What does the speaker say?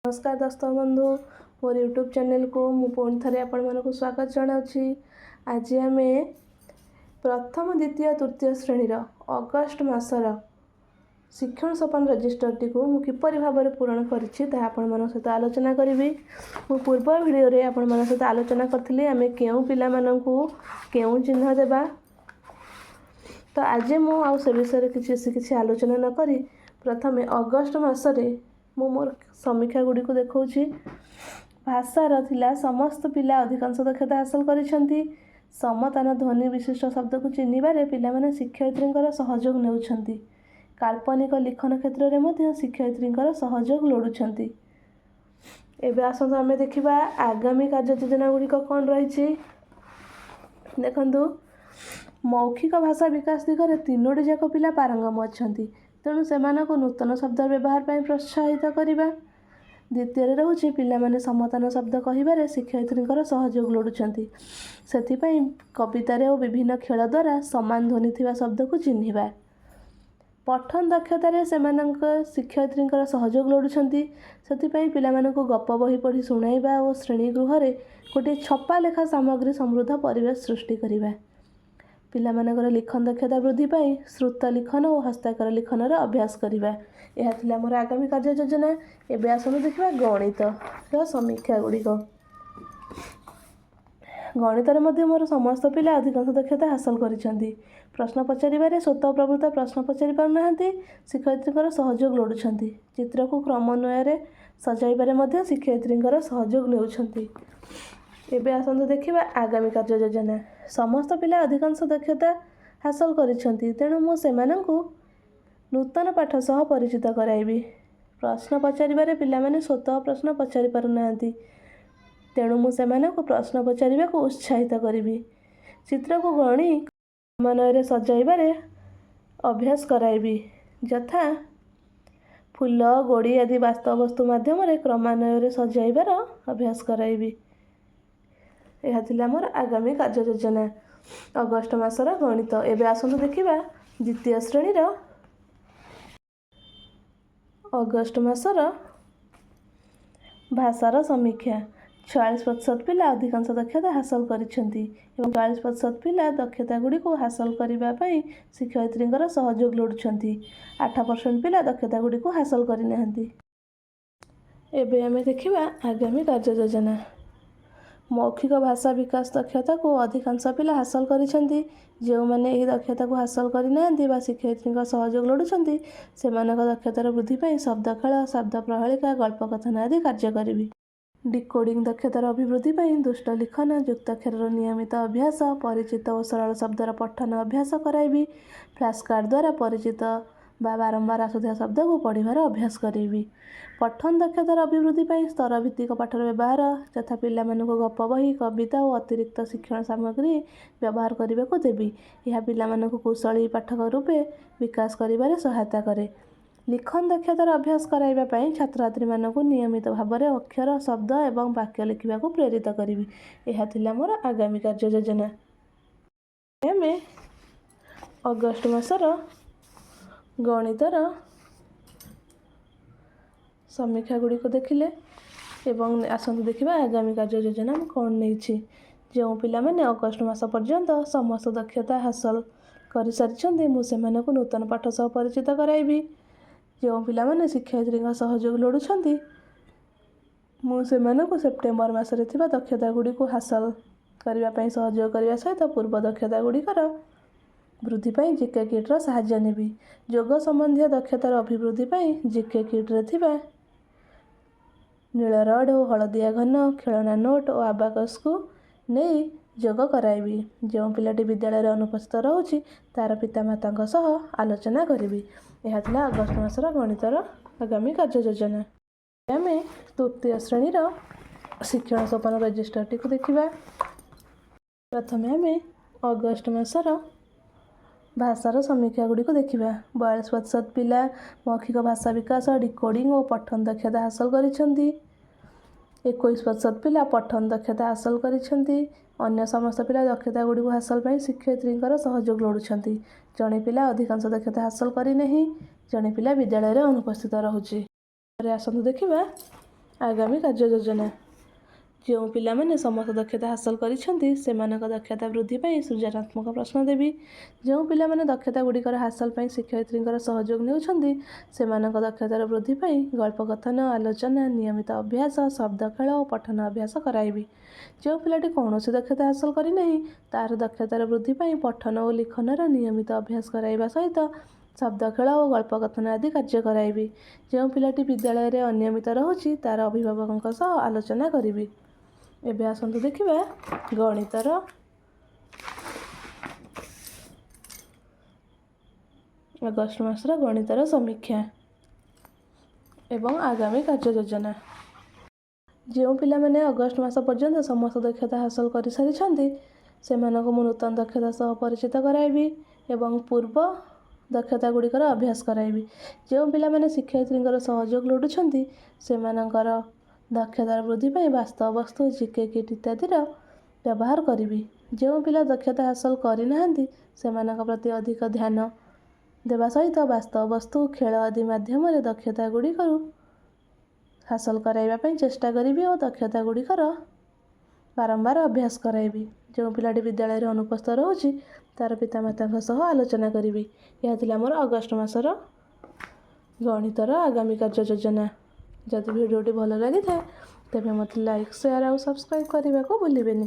नमस्कार दोस्त बंधु मोर यूट्यूब चैनल को मु पुणी थे आपण स्वागत जनावि। आज आम प्रथम द्वितीय तृतीय श्रेणी अगस्ट मासर शिक्षण सोपान रजिस्टरटी को मु किपरि भाव में पूरण करिछि ताहा आपण मन सहित आलोचना करी। मु पूर्व वीडियो रे आपण मन सहित आलोचना करथिली आमे केउ पिला माननकु केउ चिन्ह देबा। तो आज मु आ से विषय किसी आलोचना न करी प्रथमे अगस्ट मासरे मु मोर समीक्षा गुड़ी को देखौछि। भाषार थिला समस्त पिला अधिकांश दक्षता हासिल करिसेंती। समतान ध्वनि विशिष्ट शब्द को चिन्हिबारे पिला माने शिक्षयित्रींकर सहयोग नेउछंती। काल्पनिक लिखन क्षेत्र में मध्य शिक्षयित्रींकर सहयोग लोडुछंती। एबे आसंत आमे देखिबा आगामी कार्य योजना गुड़ी कौन रही। देखंतु मौखिक भाषा विकास दिगरे तीनोटी जाक पिला पारंगम अछंती, तेणु सेमानक नूतन शब्द व्यवहार पर प्रोत्साहित करवा। द्वितीय रोचे पिला माने समतान शब्द कहिबारे शिक्षयित्रींकर सहयोग लोडुछंती। सेथिपई कवितारे और विभिन्न खेल द्वारा समान ध्वनि थिबा शब्द को चिन्हिबा। पठन दक्षतारे सेमानक शिक्षयित्रींकर सहयोग लोडुछंती। सेथिपई पिला मानकु गप बही पढ़ी सुनाइबा और श्रेणी गृह रे गोटे छपा लेखा सामग्री समृद्ध परिवेश सृष्टि करिबा। पिला मानकर लिखन दक्षता वृद्धि पाई श्रुत लिखन और हस्ताक्षर लिखन अभ्यास करवा। यह थिला मोर आगामी कार्य योजना। एबे आसनु देखिबा गणित समीक्षा गुड़िक। गणित मध्ये मोर समस्त पिला अधिकांश दक्षता हासिल करिसेंती। प्रश्न पचारिबारे स्वतः प्रवृत्त प्रश्न पचारि पारुनाहांती, शिक्षयित्रींकर सहयोग लोडुछंती। चित्र को क्रमान्वय सजाइबारे मध्ये शिक्षयित्रींकर सहयोग नेउछंती। एबे आसंतु देखिबा आगामी कार्य योजना। समस्त पिला अधिकांश दक्षता हासिल करिसेंती, तेणु मु सेमानंकु नूतन पाठ सह परिचित कराइबी। प्रश्न पचारिबारे पिला माने स्वतः प्रश्न पचारि पारुनाहांती, तेणु मु सेमानंकु प्रश्न पचारिबाकु उत्साहित करिबी। चित्र को गणी क्रमान्वय सजाइबारे अभ्यास कराइबी, यथा फूल गोड़ी आदि वास्तव वस्तु माध्यम क्रमान्वय सजाइबार अभ्यास कराइबी। यह थिला मोर आगामी कार्य योजना अगस्ट मासर गणित। एबे आसंतु देखिबा द्वितीय श्रेणीर अगस्ट मासर भाषार समीक्षा। 46% पिला अधिकांश दक्षता हासिल करिसेंती एवं 42% पिला दक्षता गुड़ी को हासिल करबा पई शिक्षयित्रींकर सहयोग लोडुछंती। 8% पिला दक्षता गुड़ी को हासिल करिनाहांती। एबे आमे देखिबा आगामी कार्य योजना। मौखिक भाषा विकास दक्षता को अधिकांश पिला हासिल करिसेंती। जो माने एही दक्षता को हासिल करिनाहांती बा शिक्षयित्रींकर सहयोग लोडुछंती, सेमानक दक्षतार वृद्धि पई शब्द खेल, शब्द प्रहेलिका, गल्प कथन आदि कार्य करिबी। डिकोडिंग दक्षतार अभिवृद्धि पई दुष्ट लिखन, युक्ताक्षर नियमित अभ्यास, परिचित और सरल शब्दर पठन अभ्यास कराइबी। फ्लैश कार्ड द्वारा परिचित बा बारंबार आसुथिया शब्द को पढ़िबार अभ्यास करेबी। पठन दक्षतार अभिवृद्धि पई स्तर भित्तिक पाठर व्यवहार, यथा पिला मानकु गप बही, कविता और अतिरिक्त शिक्षण सामग्री व्यवहार करने को देबी। यह पिला मानकु कुशली पाठक रूपे विकास करिबारे सहायता करे। लिखन दक्षतार अभ्यास कराइबा पई छात्र छात्री मानकु नियमित भाव में अक्षर, शब्द एवं वाक्य लिखिबा को प्रेरित करिबी। यह थिला मोर आगामी कार्य योजना। आमे अगस्ट मासर गणितर समीक्षा गुड़ी को देखिले एवं आसंतु देखिबा आगामी कार्य योजना कौन नहीं। जो पिला माने अगस्ट मास पर्यंत समस्त दक्षता हासिल कर सारी मुझे नूतन पाठ सह परिचित कराइबी। जो पिला माने शिक्षयित्री सहयोग लोडुछंती मुझे सेप्टेम्बर मासरे थिबा दक्षता गुड़ी को हासिल करबा पई सहयोग करबा सहित पूर्व दक्षता गुड़िकर वृद्धि पाई जीके किट्र साहाय्य नेबी। योग संबंधी दक्षतार अभिवृद्धि पाई जीके किट्रे थिबा नील रड और हलदिया घन, खेलना नोट और आबाकस को नहीं योग कराइबी। जो पिलाटी विद्यालय अनुपस्थित रोची तार पितामाता सह आलोचना करी। यह थिला अगस्ट मासर गणितर आगामी कार्य योजना। आम तृतीय श्रेणीर शिक्षण सोपान रजिस्टरटी को देखा। प्रथम आम अगस्ट मासर भाषार समीक्षा गुड़ी को देखा। 42% पिला मौखिक भाषा विकास, डिकोडिंग और पठन दक्षता हासिल करिसेंती। 21% पिला पठन दक्षता हासिल करिसेंती। अन्य समस्त पिला दक्षता गुड़ी को हासिल पाई शिक्षयित्रींकर सहयोग लोडुछंती। जड़े पिला अधिकांश दक्षता हासिल करि नहीं, जड़े पिला विद्यालय अनुपस्थित रहुछि। आसंतु देखिबा ଆଗାମୀ କାର୍ଯ୍ୟ ଯୋଜନା। ଯେଉଁ ପିଲାମାନେ ସମସ୍ତ ଦକ୍ଷତା ହାସଲ କରିଛନ୍ତି ସେମାନଙ୍କ ଦକ୍ଷତା ବୃଦ୍ଧି ପାଇଁ ସୃଜନାତ୍ମକ ପ୍ରଶ୍ନ ଦେବି। ଯେଉଁ ପିଲାମାନେ ଦକ୍ଷତା ଗୁଡ଼ିକର ହାସଲ ପାଇଁ ଶିକ୍ଷୟିତ୍ରୀଙ୍କର ସହଯୋଗ ନେଉଛନ୍ତି ସେମାନଙ୍କ ଦକ୍ଷତାର ବୃଦ୍ଧି ପାଇଁ ଗଳ୍ପ କଥନ, ଆଲୋଚନା, ନିୟମିତ ଅଭ୍ୟାସ, ଶବ୍ଦ ଖେଳ ଓ ପଠନ ଅଭ୍ୟାସ କରାଇବି। ଯେଉଁ ପିଲାଟି କୌଣସି ଦକ୍ଷତା ହାସଲ କରିନାହିଁ ତାହାର ଦକ୍ଷତାର ବୃଦ୍ଧି ପାଇଁ ପଠନ ଓ ଲିଖନର ନିୟମିତ ଅଭ୍ୟାସ କରାଇବା ସହିତ ଶବ୍ଦ ଖେଳ ଓ ଗଳ୍ପ କଥନ ଆଦି କାର୍ଯ୍ୟ କରାଇବି। ଯେଉଁ ପିଲାଟି ବିଦ୍ୟାଳୟରେ ଅନିୟମିତ ରହୁଛି ତାର ଅଭିଭାବକଙ୍କ ସହ ଆଲୋଚନା କରିବି। ଏବେ ଆସନ୍ତୁ ଦେଖିବା ଗଣିତର ଅଗଷ୍ଟ ମାସର ଗଣିତର ସମୀକ୍ଷା ଏବଂ ଆଗାମୀ କାର୍ଯ୍ୟ ଯୋଜନା। ଯେଉଁ ପିଲାମାନେ ଅଗଷ୍ଟ ମାସ ପର୍ଯ୍ୟନ୍ତ ସମସ୍ତ ଦକ୍ଷତା ହାସଲ କରିସାରିଛନ୍ତି ସେମାନଙ୍କୁ ମୁଁ ନୂତନ ଦକ୍ଷତା ସହ ପରିଚିତ କରାଇବି ଏବଂ ପୂର୍ବ ଦକ୍ଷତା ଗୁଡ଼ିକର ଅଭ୍ୟାସ କରାଇବି। ଯେଉଁ ପିଲାମାନେ ଶିକ୍ଷୟିତ୍ରୀଙ୍କର ସହଯୋଗ ଲୋଡ଼ୁଛନ୍ତି ସେମାନଙ୍କର ଦକ୍ଷତାର ବୃଦ୍ଧି ପାଇଁ ବାସ୍ତବ ବସ୍ତୁ, ଜିକେ କିଟ୍ ଇତ୍ୟାଦିର ବ୍ୟବହାର କରିବି। ଯେଉଁ ପିଲା ଦକ୍ଷତା ହାସଲ କରିନାହାନ୍ତି ସେମାନଙ୍କ ପ୍ରତି ଅଧିକ ଧ୍ୟାନ ଦେବା ସହିତ ବାସ୍ତବ ବସ୍ତୁ, ଖେଳ ଆଦି ମାଧ୍ୟମରେ ଦକ୍ଷତା ଗୁଡ଼ିକରୁ ହାସଲ କରାଇବା ପାଇଁ ଚେଷ୍ଟା କରିବି ଓ ଦକ୍ଷତା ଗୁଡ଼ିକର ବାରମ୍ବାର ଅଭ୍ୟାସ କରାଇବି। ଯେଉଁ ପିଲାଟି ବିଦ୍ୟାଳୟରେ ଅନୁପସ୍ଥିତ ରହୁଛି ତାର ପିତାମାତାଙ୍କ ସହ ଆଲୋଚନା କରିବି। ଏହା ଥିଲା ମୋର ଅଗଷ୍ଟ ମାସର ଗଣିତର ଆଗାମୀ କାର୍ଯ୍ୟ ଯୋଜନା। ଯଦି ଭିଡ଼ିଓଟି ଭଲ ଲାଗିଥାଏ ତେବେ ମୋତେ ଲାଇକ୍, ସେୟାର ଆଉ ସବସ୍କ୍ରାଇବ୍ କରିବାକୁ ଭୁଲିବେନି।